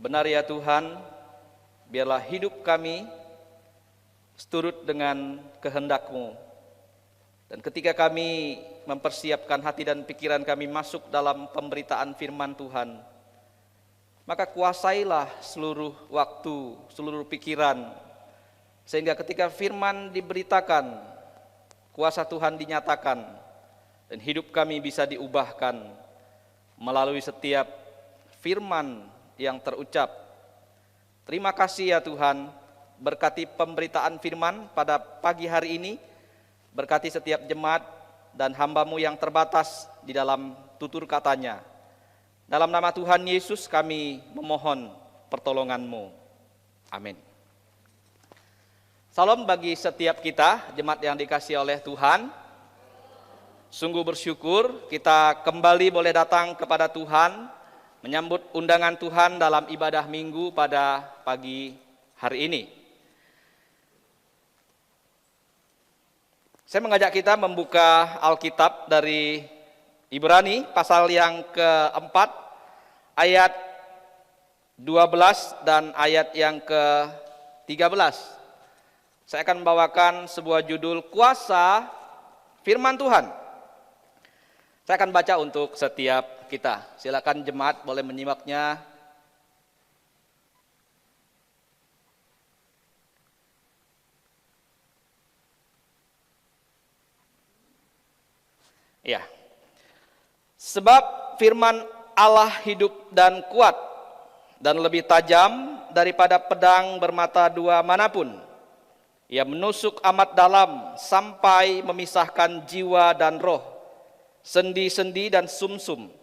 Benar ya Tuhan, biarlah hidup kami seturut dengan kehendak-Mu. Dan ketika kami mempersiapkan hati dan pikiran kami masuk dalam pemberitaan firman Tuhan, maka kuasailah seluruh waktu, seluruh pikiran, sehingga ketika firman diberitakan, kuasa Tuhan dinyatakan, dan hidup kami bisa diubahkan melalui setiap firman yang terucap. Terima kasih ya Tuhan, berkati pemberitaan firman pada pagi hari ini, berkati setiap jemaat dan hamba-Mu yang terbatas di dalam tutur katanya. Dalam nama Tuhan Yesus kami memohon pertolongan-Mu. Amin. Salam bagi setiap kita, jemaat yang dikasihi oleh Tuhan. Sungguh bersyukur kita kembali boleh datang kepada Tuhan, menyambut undangan Tuhan dalam ibadah minggu pada pagi hari ini. Saya mengajak kita membuka Alkitab dari Ibrani pasal yang keempat, ayat 12 dan ayat yang ke-13. Saya akan membawakan sebuah judul Kuasa Firman Tuhan. Saya akan baca untuk setiap kita. Silakan jemaat boleh menyimaknya. Ya. Sebab firman Allah hidup dan kuat dan lebih tajam daripada pedang bermata dua manapun. Ia menusuk amat dalam sampai memisahkan jiwa dan roh, sendi-sendi dan sumsum.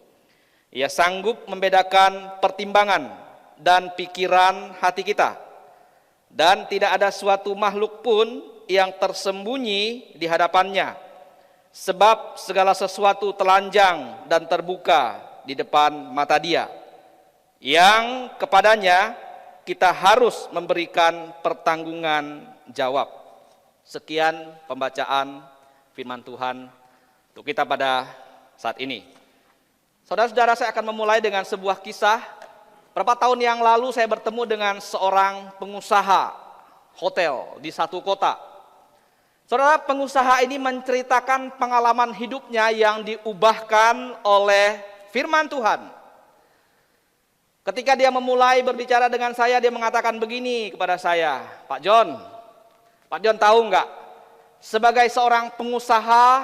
Ia sanggup membedakan pertimbangan dan pikiran hati kita. Dan tidak ada suatu makhluk pun yang tersembunyi di hadapannya. Sebab segala sesuatu telanjang dan terbuka di depan mata Dia, yang kepadanya kita harus memberikan pertanggungan jawab. Sekian pembacaan firman Tuhan untuk kita pada saat ini. Saudara-saudara, saya akan memulai dengan sebuah kisah. Berapa tahun yang lalu saya bertemu dengan seorang pengusaha hotel di satu kota. Saudara, pengusaha ini menceritakan pengalaman hidupnya yang diubahkan oleh firman Tuhan. Ketika dia memulai berbicara dengan saya, dia mengatakan begini kepada saya, Pak John tahu nggak, sebagai seorang pengusaha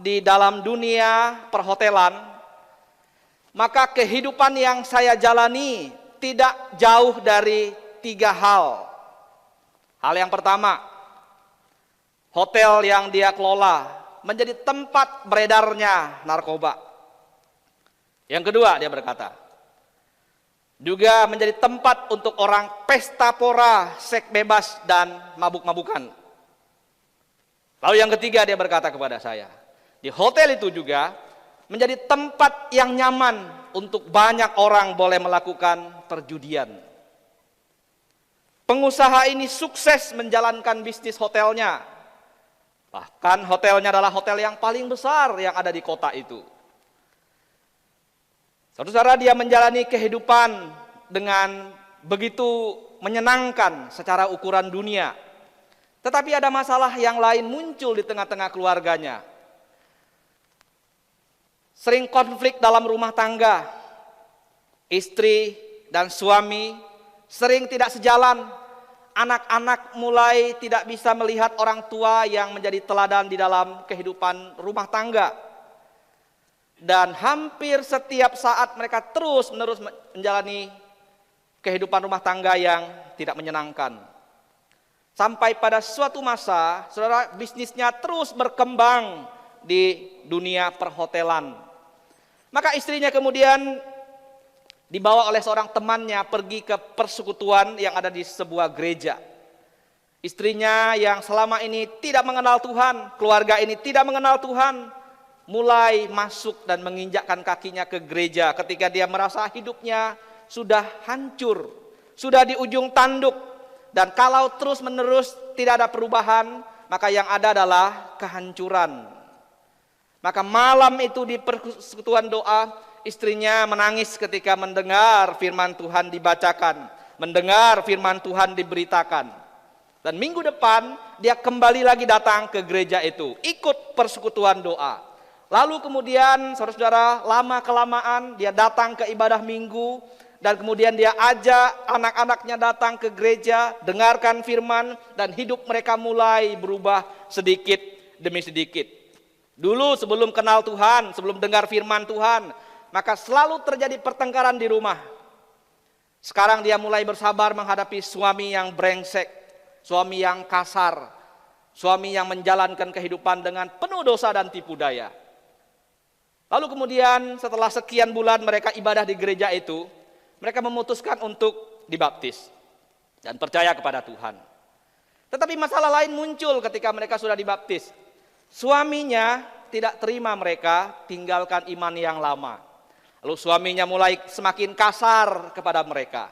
di dalam dunia perhotelan, maka kehidupan yang saya jalani tidak jauh dari 3 hal. Hal yang pertama, hotel yang dia kelola menjadi tempat beredarnya narkoba. Yang kedua, dia berkata, juga menjadi tempat untuk orang pesta pora, seks bebas dan mabuk-mabukan. Lalu yang ketiga, dia berkata kepada saya, di hotel itu juga menjadi tempat yang nyaman untuk banyak orang boleh melakukan perjudian. Pengusaha ini sukses menjalankan bisnis hotelnya. Bahkan hotelnya adalah hotel yang paling besar yang ada di kota itu. Saudara, dia menjalani kehidupan dengan begitu menyenangkan secara ukuran dunia. Tetapi ada masalah yang lain muncul di tengah-tengah keluarganya. Sering konflik dalam rumah tangga. Istri dan suami sering tidak sejalan. Anak-anak mulai tidak bisa melihat orang tua yang menjadi teladan di dalam kehidupan rumah tangga. Dan hampir setiap saat mereka terus-menerus menjalani kehidupan rumah tangga yang tidak menyenangkan. Sampai pada suatu masa, saudara, bisnisnya terus berkembang di dunia perhotelan. Maka istrinya kemudian dibawa oleh seorang temannya pergi ke persekutuan yang ada di sebuah gereja. Istrinya yang selama ini tidak mengenal Tuhan, keluarga ini tidak mengenal Tuhan, mulai masuk dan menginjakkan kakinya ke gereja ketika dia merasa hidupnya sudah hancur, sudah di ujung tanduk, dan kalau terus-menerus tidak ada perubahan, maka yang ada adalah kehancuran. Maka malam itu di persekutuan doa, istrinya menangis ketika mendengar firman Tuhan dibacakan, mendengar firman Tuhan diberitakan. Dan minggu depan dia kembali lagi datang ke gereja itu, ikut persekutuan doa. Lalu kemudian saudara-saudara, lama-kelamaan dia datang ke ibadah minggu, dan kemudian dia ajak anak-anaknya datang ke gereja, dengarkan firman, dan hidup mereka mulai berubah sedikit demi sedikit. Dulu sebelum kenal Tuhan, sebelum dengar firman Tuhan, maka selalu terjadi pertengkaran di rumah. Sekarang dia mulai bersabar menghadapi suami yang brengsek, suami yang kasar, suami yang menjalankan kehidupan dengan penuh dosa dan tipu daya. Lalu kemudian setelah sekian bulan mereka ibadah di gereja itu, mereka memutuskan untuk dibaptis dan percaya kepada Tuhan. Tetapi masalah lain muncul ketika mereka sudah dibaptis. Suaminya tidak terima mereka tinggalkan iman yang lama. Lalu suaminya mulai semakin kasar kepada mereka.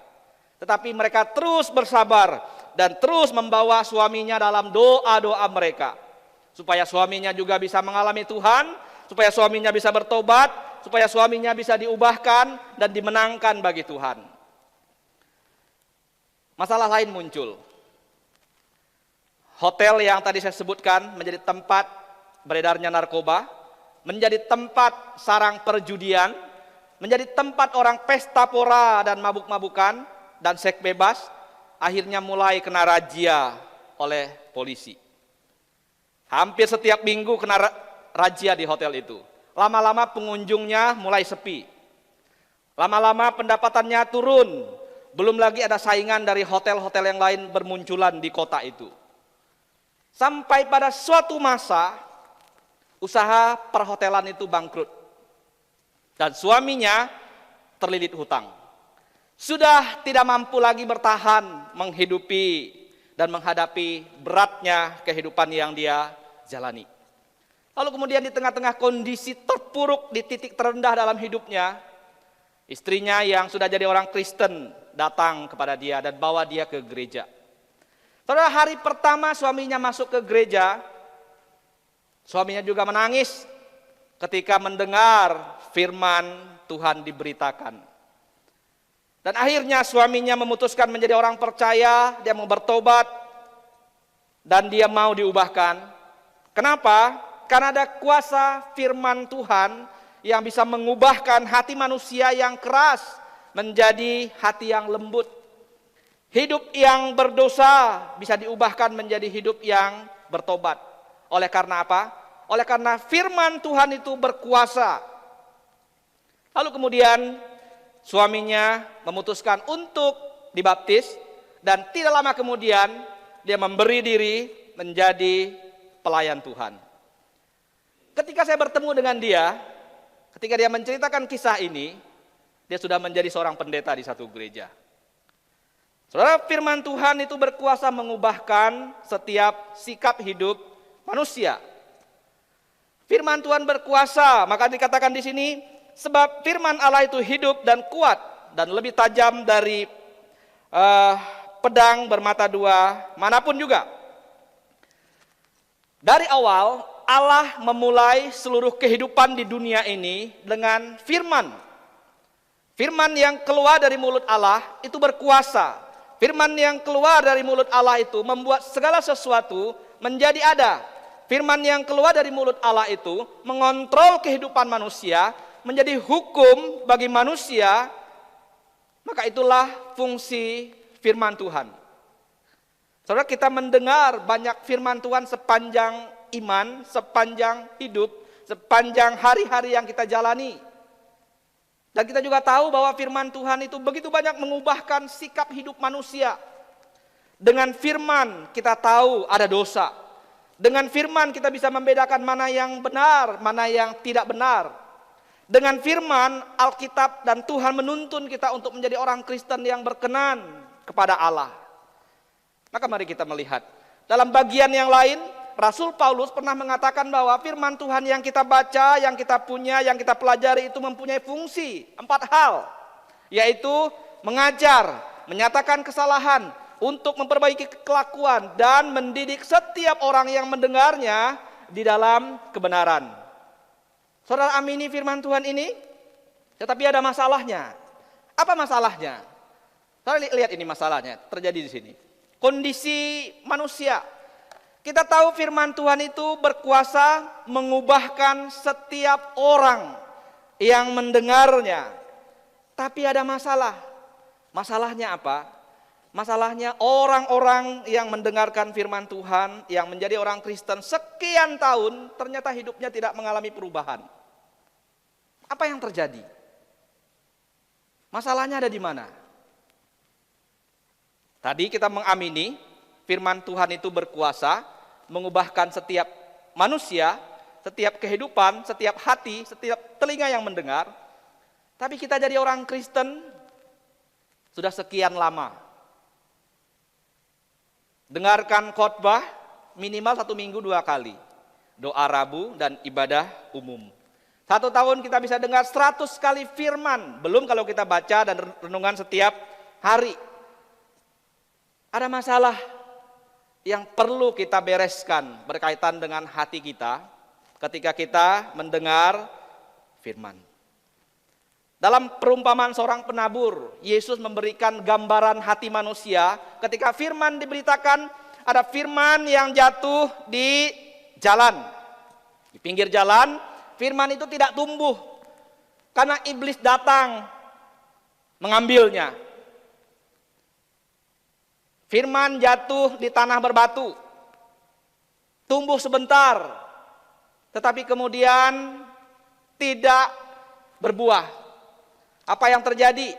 Tetapi mereka terus bersabar dan terus membawa suaminya dalam doa-doa mereka. Supaya suaminya juga bisa mengalami Tuhan, supaya suaminya bisa bertobat, supaya suaminya bisa diubahkan dan dimenangkan bagi Tuhan. Masalah lain muncul. Hotel yang tadi saya sebutkan menjadi tempat beredarnya narkoba, menjadi tempat sarang perjudian, menjadi tempat orang pesta pora dan mabuk-mabukan dan seks bebas, akhirnya mulai kena razia oleh polisi. Hampir setiap minggu kena razia di hotel itu. Lama-lama pengunjungnya mulai sepi. Lama-lama pendapatannya turun. Belum lagi ada saingan dari hotel-hotel yang lain bermunculan di kota itu. Sampai pada suatu masa, usaha perhotelan itu bangkrut. Dan suaminya terlilit hutang. Sudah tidak mampu lagi bertahan menghidupi dan menghadapi beratnya kehidupan yang dia jalani. Lalu kemudian di tengah-tengah kondisi terpuruk di titik terendah dalam hidupnya, istrinya yang sudah jadi orang Kristen datang kepada dia dan bawa dia ke gereja. Saudara, hari pertama suaminya masuk ke gereja, suaminya juga menangis ketika mendengar firman Tuhan diberitakan. Dan akhirnya suaminya memutuskan menjadi orang percaya, dia mau bertobat, dan dia mau diubahkan. Kenapa? Karena ada kuasa firman Tuhan yang bisa mengubahkan hati manusia yang keras menjadi hati yang lembut. Hidup yang berdosa bisa diubahkan menjadi hidup yang bertobat. Oleh karena apa? Oleh karena firman Tuhan itu berkuasa. Lalu kemudian suaminya memutuskan untuk dibaptis dan tidak lama kemudian dia memberi diri menjadi pelayan Tuhan. Ketika saya bertemu dengan dia, ketika dia menceritakan kisah ini, dia sudah menjadi seorang pendeta di satu gereja. Saudara, firman Tuhan itu berkuasa mengubahkan setiap sikap hidup manusia. Firman Tuhan berkuasa, maka dikatakan di sini, sebab firman Allah itu hidup dan kuat dan lebih tajam dari pedang bermata dua manapun juga. Dari awal Allah memulai seluruh kehidupan di dunia ini dengan firman. Firman yang keluar dari mulut Allah itu berkuasa. Firman yang keluar dari mulut Allah itu membuat segala sesuatu menjadi ada. Firman yang keluar dari mulut Allah itu mengontrol kehidupan manusia, menjadi hukum bagi manusia. Maka itulah fungsi firman Tuhan. Saudara, kita mendengar banyak firman Tuhan sepanjang iman, sepanjang hidup, sepanjang hari-hari yang kita jalani. Dan kita juga tahu bahwa firman Tuhan itu begitu banyak mengubahkan sikap hidup manusia. Dengan firman kita tahu ada dosa. Dengan firman kita bisa membedakan mana yang benar, mana yang tidak benar. Dengan firman Alkitab dan Tuhan menuntun kita untuk menjadi orang Kristen yang berkenan kepada Allah. Maka mari kita melihat. Dalam bagian yang lain, Rasul Paulus pernah mengatakan bahwa firman Tuhan yang kita baca, yang kita punya, yang kita pelajari itu mempunyai fungsi 4 hal. Yaitu mengajar, menyatakan kesalahan, untuk memperbaiki kelakuan, dan mendidik setiap orang yang mendengarnya di dalam kebenaran. Saudara amini firman Tuhan ini? Tetapi ada masalahnya. Apa masalahnya? Saudara lihat ini masalahnya, terjadi di sini. Kondisi manusia. Kita tahu firman Tuhan itu berkuasa mengubahkan setiap orang yang mendengarnya. Tapi ada masalah. Masalahnya apa? Masalahnya orang-orang yang mendengarkan firman Tuhan, yang menjadi orang Kristen sekian tahun, ternyata hidupnya tidak mengalami perubahan. Apa yang terjadi? Masalahnya ada di mana? Tadi kita mengamini firman Tuhan itu berkuasa mengubahkan setiap manusia, setiap kehidupan, setiap hati, setiap telinga yang mendengar. Tapi kita jadi orang Kristen sudah sekian lama. Dengarkan khotbah minimal 1 minggu 2 kali. Doa Rabu dan ibadah umum. 1 tahun kita bisa dengar 100 kali firman. Belum kalau kita baca dan renungan setiap hari. Ada masalah yang perlu kita bereskan berkaitan dengan hati kita ketika kita mendengar firman. Dalam perumpamaan seorang penabur, Yesus memberikan gambaran hati manusia ketika firman diberitakan. Ada firman yang jatuh di jalan, di pinggir jalan. Firman itu tidak tumbuh karena iblis datang mengambilnya. Firman jatuh di tanah berbatu, tumbuh sebentar, tetapi kemudian tidak berbuah. Apa yang terjadi?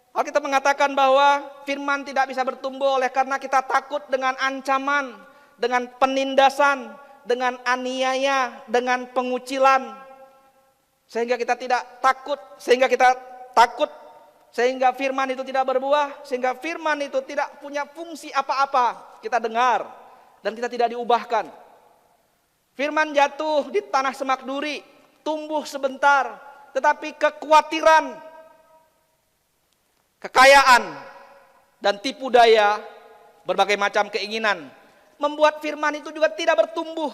Alkitab mengatakan bahwa firman tidak bisa bertumbuh oleh karena kita takut dengan ancaman, dengan penindasan, dengan aniaya, dengan pengucilan. Sehingga kita takut, sehingga firman itu tidak berbuah, sehingga firman itu tidak punya fungsi apa-apa. Kita dengar dan kita tidak diubahkan. Firman jatuh di tanah semak duri, tumbuh sebentar, tetapi kekhawatiran, kekayaan, dan tipu daya, berbagai macam keinginan membuat firman itu juga tidak bertumbuh.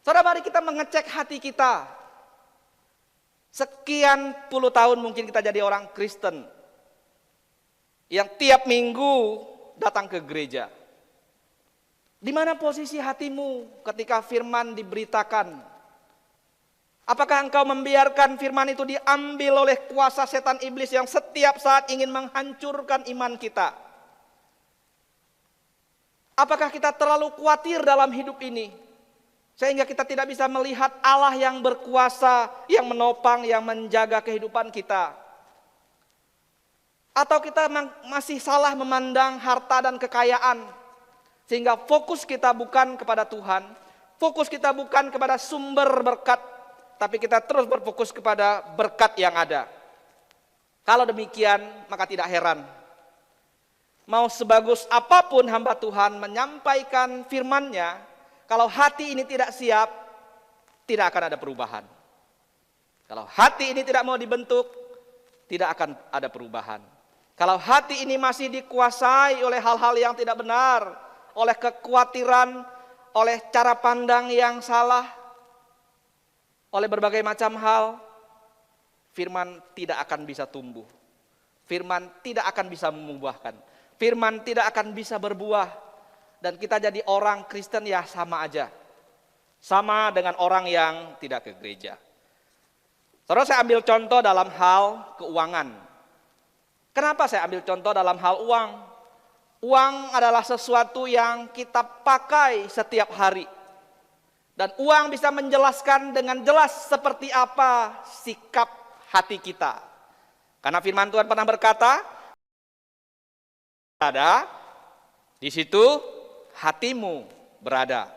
Saudara, mari kita mengecek hati kita. Sekian puluh tahun mungkin kita jadi orang Kristen yang tiap minggu datang ke gereja. Di mana posisi hatimu ketika firman diberitakan? Apakah engkau membiarkan firman itu diambil oleh kuasa setan iblis yang setiap saat ingin menghancurkan iman kita? Apakah kita terlalu khawatir dalam hidup ini sehingga kita tidak bisa melihat Allah yang berkuasa, yang menopang, yang menjaga kehidupan kita? Atau kita masih salah memandang harta dan kekayaan sehingga fokus kita bukan kepada Tuhan, fokus kita bukan kepada sumber berkat, tapi kita terus berfokus kepada berkat yang ada. Kalau demikian, maka tidak heran. Mau sebagus apapun hamba Tuhan menyampaikan firman-Nya, kalau hati ini tidak siap, tidak akan ada perubahan. Kalau hati ini tidak mau dibentuk, tidak akan ada perubahan. Kalau hati ini masih dikuasai oleh hal-hal yang tidak benar, oleh kekhawatiran, oleh cara pandang yang salah, oleh berbagai macam hal, firman tidak akan bisa tumbuh. Firman tidak akan bisa membuahkan. Firman tidak akan bisa berbuah. Dan kita jadi orang Kristen ya sama aja. Sama dengan orang yang tidak ke gereja. Saudara, saya ambil contoh dalam hal keuangan. Kenapa saya ambil contoh dalam hal uang? Uang adalah sesuatu yang kita pakai setiap hari. Dan uang bisa menjelaskan dengan jelas seperti apa sikap hati kita. Karena firman Tuhan pernah berkata, ada di situ hatimu berada.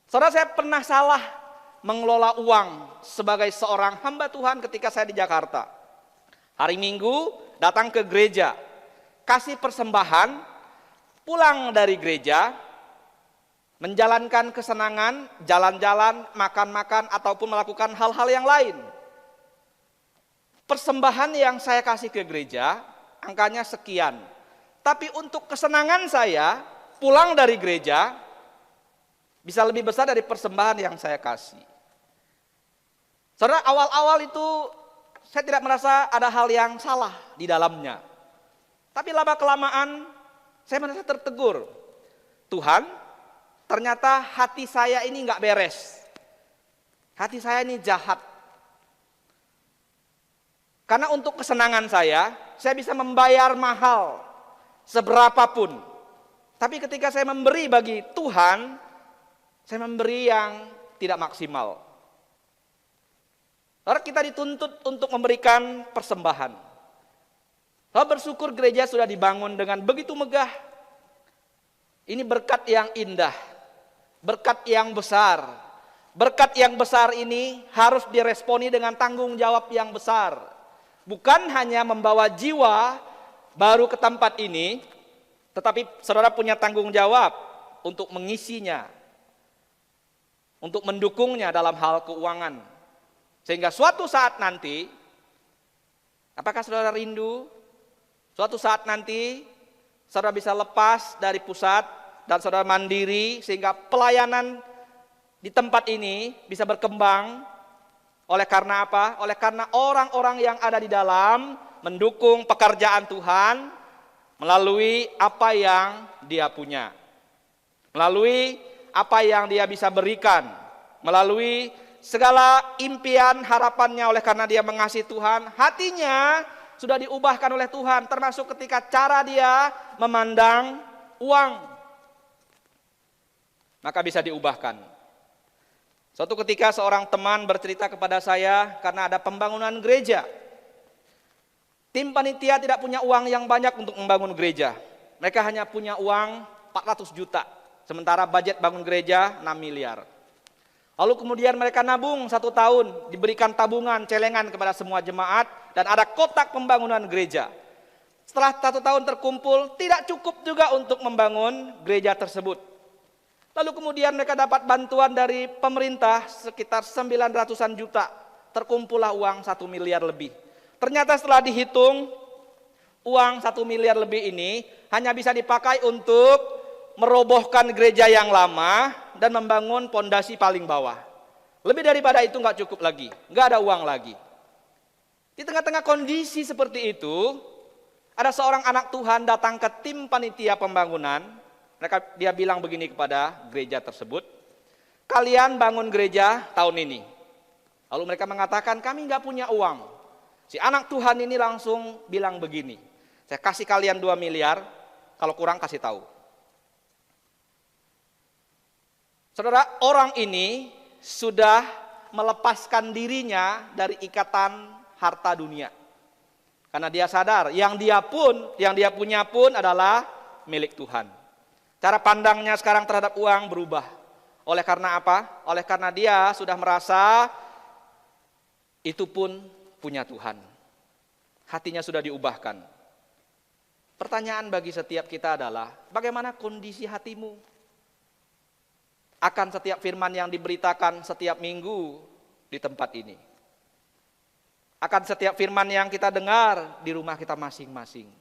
Saudara, saya pernah salah mengelola uang sebagai seorang hamba Tuhan ketika saya di Jakarta. Hari Minggu datang ke gereja, kasih persembahan, pulang dari gereja, menjalankan kesenangan, jalan-jalan, makan-makan, ataupun melakukan hal-hal yang lain. Persembahan yang saya kasih ke gereja, angkanya sekian. Tapi untuk kesenangan saya, pulang dari gereja, bisa lebih besar dari persembahan yang saya kasih. Saudara, awal-awal itu saya tidak merasa ada hal yang salah di dalamnya. Tapi lama-kelamaan saya merasa tertegur. Tuhan, ternyata hati saya ini nggak beres. Hati saya ini jahat. Karena untuk kesenangan saya bisa membayar mahal seberapapun. Tapi ketika saya memberi bagi Tuhan, saya memberi yang tidak maksimal. Lalu kita dituntut untuk memberikan persembahan. Lalu bersyukur gereja sudah dibangun dengan begitu megah. Ini berkat yang indah, berkat yang besar. Berkat yang besar ini harus diresponi dengan tanggung jawab yang besar. Bukan hanya membawa jiwa baru ke tempat ini, tetapi saudara punya tanggung jawab untuk mengisinya, untuk mendukungnya dalam hal keuangan. Sehingga suatu saat nanti, apakah saudara rindu? Suatu saat nanti, saudara bisa lepas dari pusat dan saudara mandiri, sehingga pelayanan di tempat ini bisa berkembang. Oleh karena apa? Oleh karena orang-orang yang ada di dalam mendukung pekerjaan Tuhan melalui apa yang dia punya. Melalui apa yang dia bisa berikan. Melalui segala impian harapannya oleh karena dia mengasihi Tuhan. Hatinya sudah diubahkan oleh Tuhan. Termasuk ketika cara dia memandang uang. Maka bisa diubahkan. Suatu ketika seorang teman bercerita kepada saya karena ada pembangunan gereja. Tim panitia tidak punya uang yang banyak untuk membangun gereja. Mereka hanya punya uang 400 juta. Sementara budget bangun gereja 6 miliar. Lalu kemudian mereka nabung 1 tahun. Diberikan tabungan, celengan kepada semua jemaat. Dan ada kotak pembangunan gereja. Setelah 1 tahun terkumpul, tidak cukup juga untuk membangun gereja tersebut. Lalu kemudian mereka dapat bantuan dari pemerintah sekitar 900-an juta. Terkumpullah uang 1 miliar lebih. Ternyata setelah dihitung, uang 1 miliar lebih ini hanya bisa dipakai untuk merobohkan gereja yang lama dan membangun pondasi paling bawah. Lebih daripada itu nggak cukup lagi, nggak ada uang lagi. Di tengah-tengah kondisi seperti itu, ada seorang anak Tuhan datang ke tim panitia pembangunan. Dia bilang begini kepada gereja tersebut, kalian bangun gereja tahun ini. Lalu mereka mengatakan, kami nggak punya uang. Si anak Tuhan ini langsung bilang begini, saya kasih kalian 2 miliar, kalau kurang kasih tahu. Saudara, orang ini sudah melepaskan dirinya dari ikatan harta dunia. Karena dia sadar, yang dia punya pun adalah milik Tuhan. Cara pandangnya sekarang terhadap uang berubah. Oleh karena apa? Oleh karena dia sudah merasa itu pun punya Tuhan. Hatinya sudah diubahkan. Pertanyaan bagi setiap kita adalah, bagaimana kondisi hatimu? Akan setiap firman yang diberitakan setiap minggu di tempat ini. Akan setiap firman yang kita dengar di rumah kita masing-masing.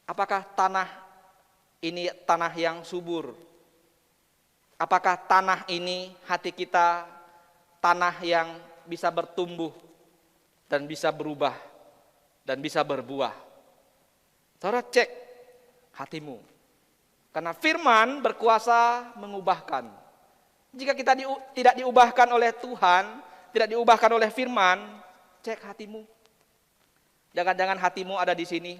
Apakah tanah ini tanah yang subur? Apakah tanah ini hati kita tanah yang bisa bertumbuh dan bisa berubah dan bisa berbuah? Saudara, cek hatimu. Karena firman berkuasa mengubahkan. Jika kita tidak diubahkan oleh Tuhan, tidak diubahkan oleh firman, cek hatimu. Jangan-jangan hatimu ada di sini.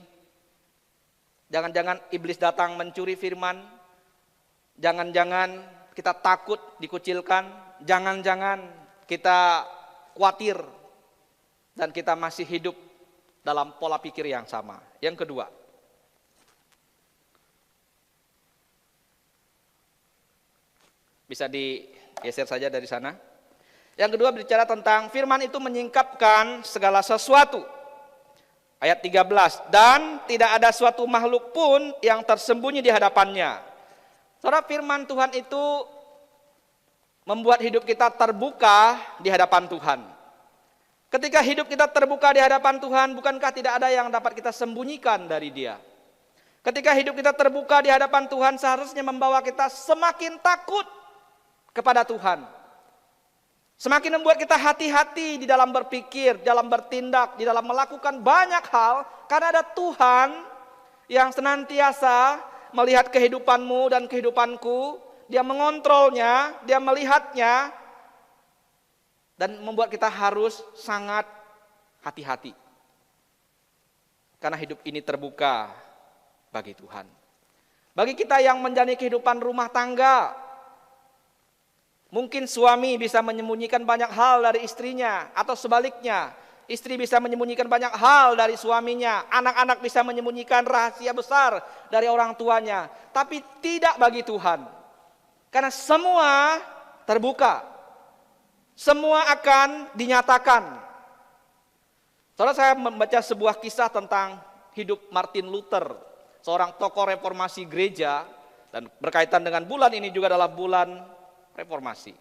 Jangan-jangan iblis datang mencuri firman. Jangan-jangan kita takut dikucilkan. Jangan-jangan kita khawatir. Dan kita masih hidup dalam pola pikir yang sama. Yang kedua, bisa digeser saja dari sana. Yang kedua berbicara tentang firman itu menyingkapkan segala sesuatu. Ayat 13, dan tidak ada suatu makhluk pun yang tersembunyi di hadapannya. Saudara, firman Tuhan itu membuat hidup kita terbuka di hadapan Tuhan. Ketika hidup kita terbuka di hadapan Tuhan, bukankah tidak ada yang dapat kita sembunyikan dari Dia? Ketika hidup kita terbuka di hadapan Tuhan, seharusnya membawa kita semakin takut kepada Tuhan. Semakin membuat kita hati-hati di dalam berpikir, dalam bertindak, di dalam melakukan banyak hal. Karena ada Tuhan yang senantiasa melihat kehidupanmu dan kehidupanku. Dia mengontrolnya, dia melihatnya. Dan membuat kita harus sangat hati-hati. Karena hidup ini terbuka bagi Tuhan. Bagi kita yang menjalani kehidupan rumah tangga, mungkin suami bisa menyembunyikan banyak hal dari istrinya, atau sebaliknya, istri bisa menyembunyikan banyak hal dari suaminya, anak-anak bisa menyembunyikan rahasia besar dari orang tuanya, tapi tidak bagi Tuhan. Karena semua terbuka, semua akan dinyatakan. Saudara, saya membaca sebuah kisah tentang hidup Martin Luther, seorang tokoh reformasi gereja, dan berkaitan dengan bulan ini juga adalah bulan reformasi.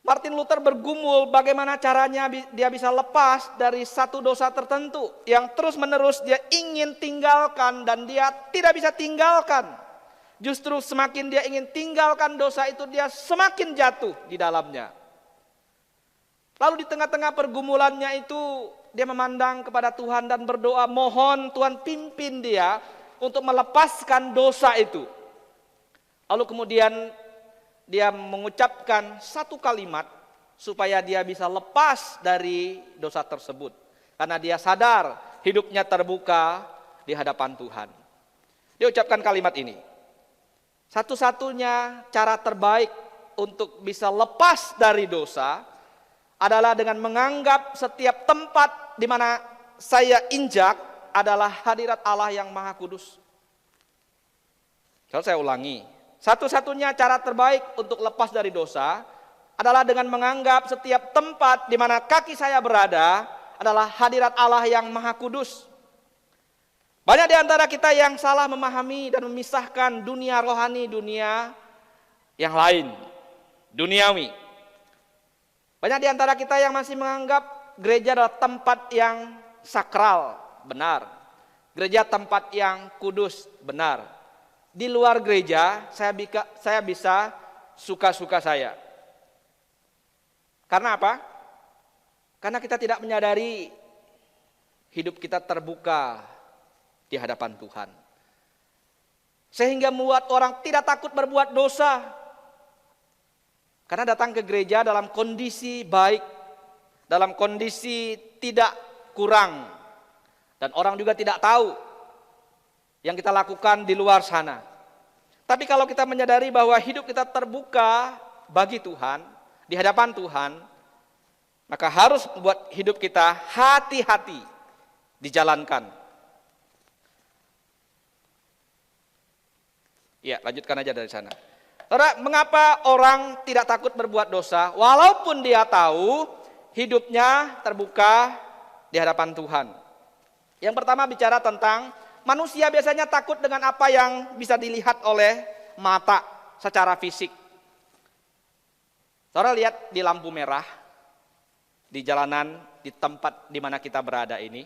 Martin Luther bergumul bagaimana caranya dia bisa lepas dari satu dosa tertentu yang terus-menerus dia ingin tinggalkan dan dia tidak bisa tinggalkan. Justru semakin dia ingin tinggalkan dosa itu, dia semakin jatuh di dalamnya. Lalu di tengah-tengah pergumulannya itu, dia memandang kepada Tuhan dan berdoa, mohon Tuhan pimpin dia untuk melepaskan dosa itu. Lalu kemudian dia mengucapkan satu kalimat supaya dia bisa lepas dari dosa tersebut. Karena dia sadar hidupnya terbuka di hadapan Tuhan. Dia ucapkan kalimat ini. Satu-satunya cara terbaik untuk bisa lepas dari dosa adalah dengan menganggap setiap tempat di mana saya injak adalah hadirat Allah yang Maha Kudus. Kalau saya ulangi. Satu-satunya cara terbaik untuk lepas dari dosa adalah dengan menganggap setiap tempat di mana kaki saya berada adalah hadirat Allah yang Maha Kudus. Banyak di antara kita yang salah memahami dan memisahkan dunia rohani, dunia yang lain, duniawi. Banyak di antara kita yang masih menganggap gereja adalah tempat yang sakral, benar. Gereja tempat yang kudus, benar. Di luar gereja saya bisa suka-suka saya. Karena apa? Karena kita tidak menyadari hidup kita terbuka di hadapan Tuhan. Sehingga membuat orang tidak takut berbuat dosa. Karena datang ke gereja dalam kondisi baik, dalam kondisi tidak kurang. Dan orang juga tidak tahu yang kita lakukan di luar sana. Tapi kalau kita menyadari bahwa hidup kita terbuka bagi Tuhan, di hadapan Tuhan, maka harus membuat hidup kita hati-hati dijalankan. Ya, lanjutkan aja dari sana. Saudara, mengapa orang tidak takut berbuat dosa walaupun dia tahu hidupnya terbuka di hadapan Tuhan? Yang pertama bicara tentang manusia biasanya takut dengan apa yang bisa dilihat oleh mata secara fisik. Saudara lihat di lampu merah, di jalanan, di tempat di mana kita berada ini,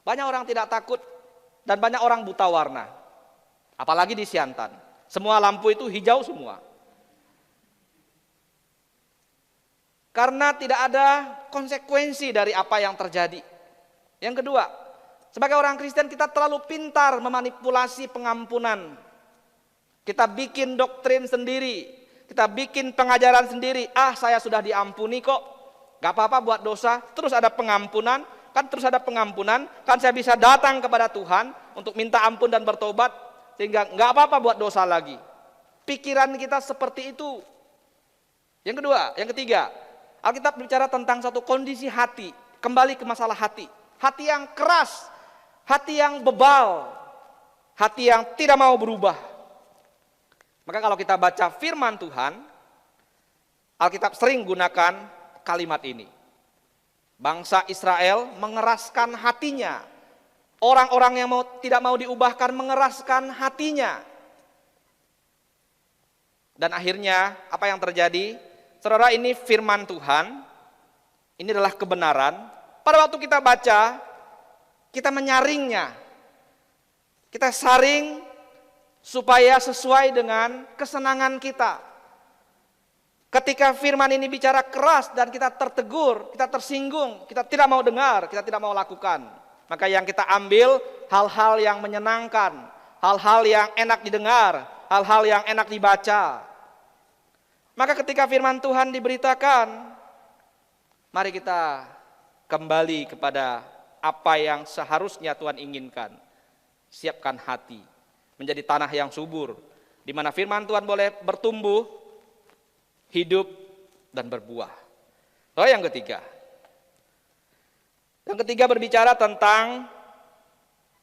banyak orang tidak takut dan banyak orang buta warna. Apalagi di Siantan, semua lampu itu hijau semua. Karena tidak ada konsekuensi dari apa yang terjadi. Yang kedua, sebagai orang Kristen kita terlalu pintar memanipulasi pengampunan. Kita bikin doktrin sendiri, kita bikin pengajaran sendiri. Saya sudah diampuni kok, gak apa-apa buat dosa, terus ada pengampunan, kan saya bisa datang kepada Tuhan untuk minta ampun dan bertobat, sehingga gak apa-apa buat dosa lagi. Pikiran kita seperti itu. Yang kedua, yang ketiga, Alkitab bicara tentang satu kondisi hati, kembali ke masalah hati. Hati yang keras, hati yang bebal, hati yang tidak mau berubah. Maka kalau kita baca firman Tuhan, Alkitab sering gunakan kalimat ini. Bangsa Israel mengeraskan hatinya. Orang-orang yang tidak mau diubahkan mengeraskan hatinya. Dan akhirnya apa yang terjadi? Saudara, ini firman Tuhan, ini adalah kebenaran. Pada waktu kita baca, kita menyaringnya. Kita saring supaya sesuai dengan kesenangan kita. Ketika firman ini bicara keras dan kita tertegur, kita tersinggung, kita tidak mau dengar, kita tidak mau lakukan, maka yang kita ambil hal-hal yang menyenangkan, hal-hal yang enak didengar, hal-hal yang enak dibaca. Maka ketika firman Tuhan diberitakan, mari kita kembali kepada apa yang seharusnya Tuhan inginkan. Siapkan hati menjadi tanah yang subur, di mana firman Tuhan boleh bertumbuh, hidup, dan berbuah. Yang ketiga. Yang ketiga berbicara tentang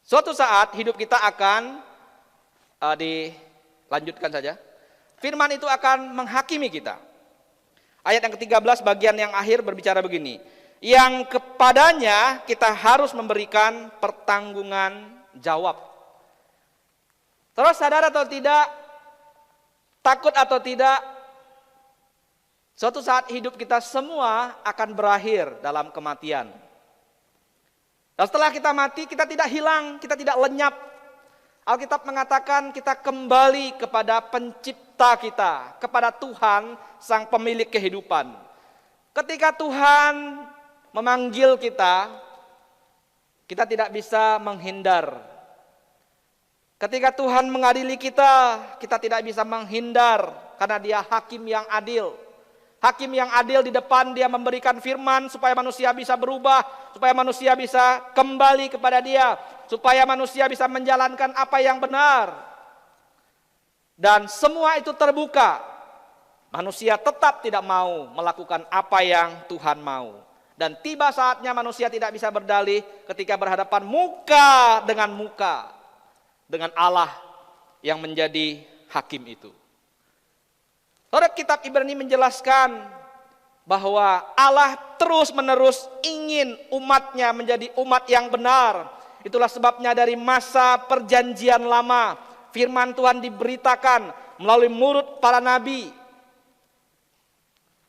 suatu saat hidup kita akan dilanjutkan saja. Firman itu akan menghakimi kita. Ayat yang ke-13 bagian yang akhir berbicara begini. Yang kepadanya kita harus memberikan pertanggungan jawab. Terus sadar atau tidak, takut atau tidak, suatu saat hidup kita semua akan berakhir dalam kematian. Dan setelah kita mati, kita tidak hilang, kita tidak lenyap. Alkitab mengatakan kita kembali kepada pencipta kita, kepada Tuhan sang pemilik kehidupan. Ketika Tuhan memanggil kita, kita tidak bisa menghindar. Ketika Tuhan mengadili kita, kita tidak bisa menghindar karena Dia hakim yang adil. Hakim yang adil di depan Dia memberikan firman supaya manusia bisa berubah, supaya manusia bisa kembali kepada Dia, supaya manusia bisa menjalankan apa yang benar. Dan semua itu terbuka. Manusia tetap tidak mau melakukan apa yang Tuhan mau. Dan tiba saatnya manusia tidak bisa berdalih ketika berhadapan muka dengan Allah yang menjadi hakim itu. Kitab Ibrani menjelaskan bahwa Allah terus-menerus ingin umatnya menjadi umat yang benar. Itulah sebabnya dari masa perjanjian lama, firman Tuhan diberitakan melalui mulut para nabi.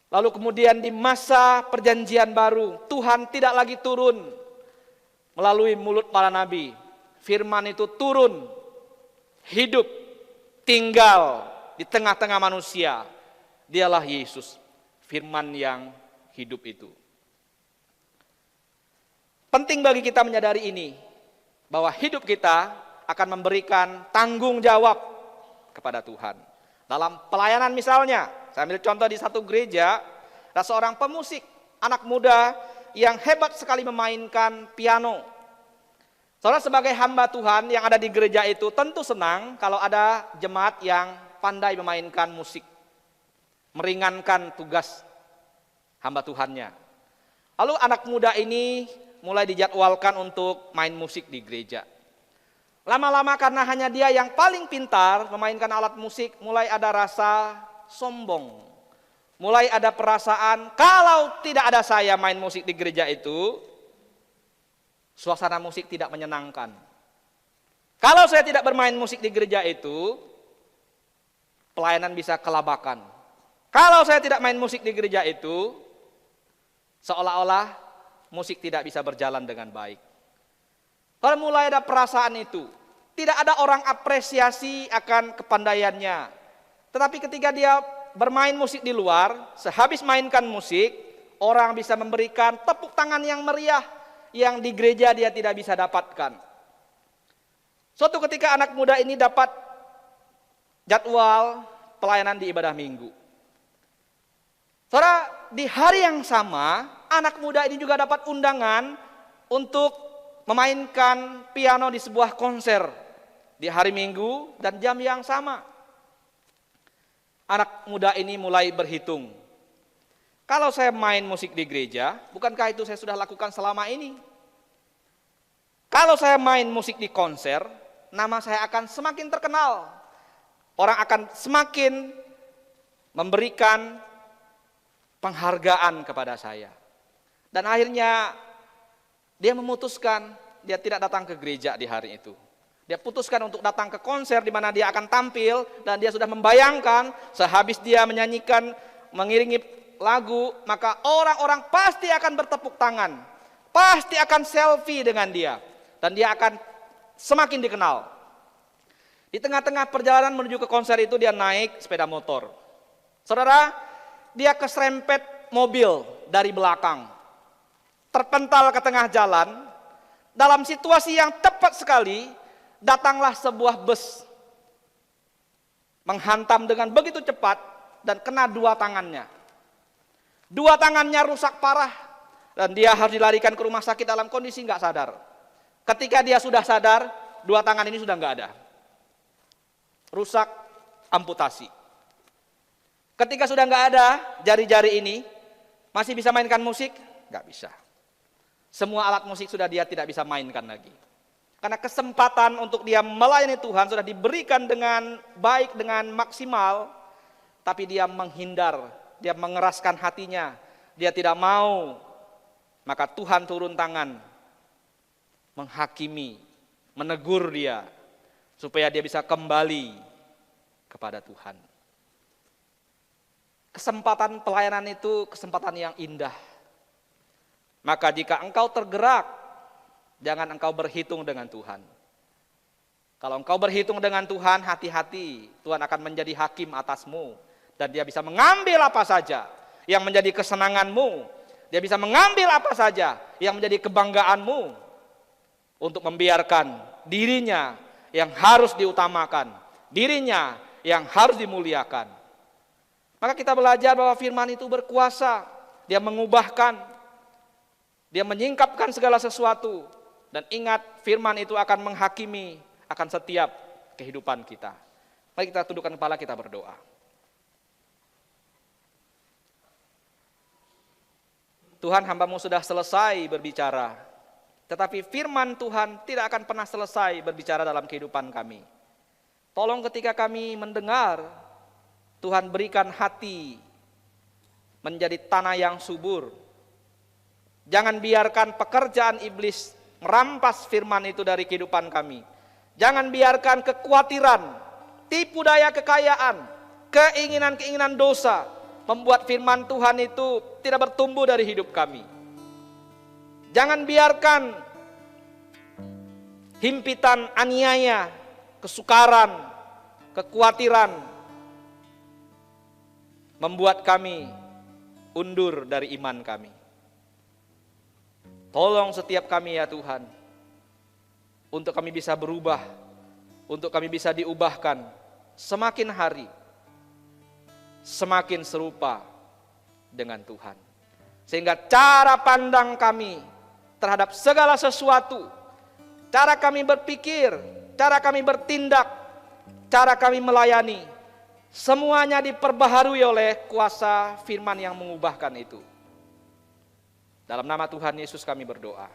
Lalu kemudian di masa perjanjian baru, Tuhan tidak lagi turun melalui mulut para nabi. Firman itu turun, hidup, tinggal di tengah-tengah manusia. Dialah Yesus, firman yang hidup itu. Penting bagi kita menyadari ini, bahwa hidup kita akan memberikan tanggung jawab kepada Tuhan. Dalam pelayanan misalnya, saya ambil contoh di satu gereja, ada seorang pemusik, anak muda yang hebat sekali memainkan piano. Saudara sebagai hamba Tuhan yang ada di gereja itu tentu senang kalau ada jemaat yang pandai memainkan musik. Meringankan tugas hamba Tuhannya. Lalu anak muda ini mulai dijadwalkan untuk main musik di gereja. Lama-lama karena hanya dia yang paling pintar memainkan alat musik, mulai ada rasa sombong. Mulai ada perasaan kalau tidak ada saya main musik di gereja itu, suasana musik tidak menyenangkan. Kalau saya tidak bermain musik di gereja itu, pelayanan bisa kelabakan. Kalau saya tidak main musik di gereja itu, seolah-olah musik tidak bisa berjalan dengan baik. Kalau mulai ada perasaan itu, tidak ada orang apresiasi akan kepandaiannya. Tetapi ketika dia bermain musik di luar, sehabis mainkan musik, orang bisa memberikan tepuk tangan yang meriah yang di gereja dia tidak bisa dapatkan. Suatu ketika anak muda ini dapat jadwal pelayanan di ibadah minggu. Saudara, di hari yang sama, anak muda ini juga dapat undangan untuk memainkan piano di sebuah konser di hari Minggu dan jam yang sama. Anak muda ini mulai berhitung. Kalau saya main musik di gereja, bukankah itu saya sudah lakukan selama ini? Kalau saya main musik di konser, nama saya akan semakin terkenal. Orang akan semakin memberikan penghargaan kepada saya. Dan akhirnya dia memutuskan dia tidak datang ke gereja di hari itu. Dia putuskan untuk datang ke konser di mana dia akan tampil dan dia sudah membayangkan sehabis dia menyanyikan, mengiringi lagu, maka orang-orang pasti akan bertepuk tangan, pasti akan selfie dengan dia dan dia akan semakin dikenal. Di tengah-tengah perjalanan menuju ke konser itu dia naik sepeda motor. Saudara, dia keserempet mobil dari belakang, terpental ke tengah jalan. Dalam situasi yang tepat sekali, datanglah sebuah bus, menghantam dengan begitu cepat dan kena dua tangannya. Dua tangannya rusak parah dan dia harus dilarikan ke rumah sakit dalam kondisi nggak sadar. Ketika dia sudah sadar, dua tangan ini sudah nggak ada, rusak, amputasi. Ketika sudah nggak ada jari-jari ini, masih bisa mainkan musik? Nggak bisa. Semua alat musik sudah dia tidak bisa mainkan lagi. Karena kesempatan untuk dia melayani Tuhan sudah diberikan dengan baik, dengan maksimal, tapi dia menghindar, dia mengeraskan hatinya, dia tidak mau. Maka Tuhan turun tangan, menghakimi, menegur dia, supaya dia bisa kembali kepada Tuhan. Kesempatan pelayanan itu kesempatan yang indah. Maka jika engkau tergerak, jangan engkau berhitung dengan Tuhan. Kalau engkau berhitung dengan Tuhan, hati-hati, Tuhan akan menjadi hakim atasmu. Dan dia bisa mengambil apa saja yang menjadi kesenanganmu. Dia bisa mengambil apa saja yang menjadi kebanggaanmu. Untuk membiarkan dirinya yang harus diutamakan, dirinya yang harus dimuliakan. Maka kita belajar bahwa firman itu berkuasa. Dia mengubahkan, dia menyingkapkan segala sesuatu. Dan ingat, firman itu akan menghakimi akan setiap kehidupan kita. Mari kita tundukkan kepala, kita berdoa. Tuhan, hamba-Mu sudah selesai berbicara, tetapi firman Tuhan tidak akan pernah selesai berbicara dalam kehidupan kami. Tolong ketika kami mendengar, Tuhan berikan hati menjadi tanah yang subur. Jangan biarkan pekerjaan iblis merampas firman itu dari kehidupan kami. Jangan biarkan kekhawatiran, tipu daya kekayaan, keinginan-keinginan dosa membuat firman Tuhan itu tidak bertumbuh dari hidup kami. Jangan biarkan himpitan aniaya, kesukaran, kekhawatiran membuat kami undur dari iman kami. Tolong setiap kami ya Tuhan, untuk kami bisa berubah, untuk kami bisa diubahkan semakin hari, semakin serupa dengan Tuhan. Sehingga cara pandang kami terhadap segala sesuatu, cara kami berpikir, cara kami bertindak, cara kami melayani, semuanya diperbaharui oleh kuasa firman yang mengubahkan itu. Dalam nama Tuhan Yesus kami berdoa.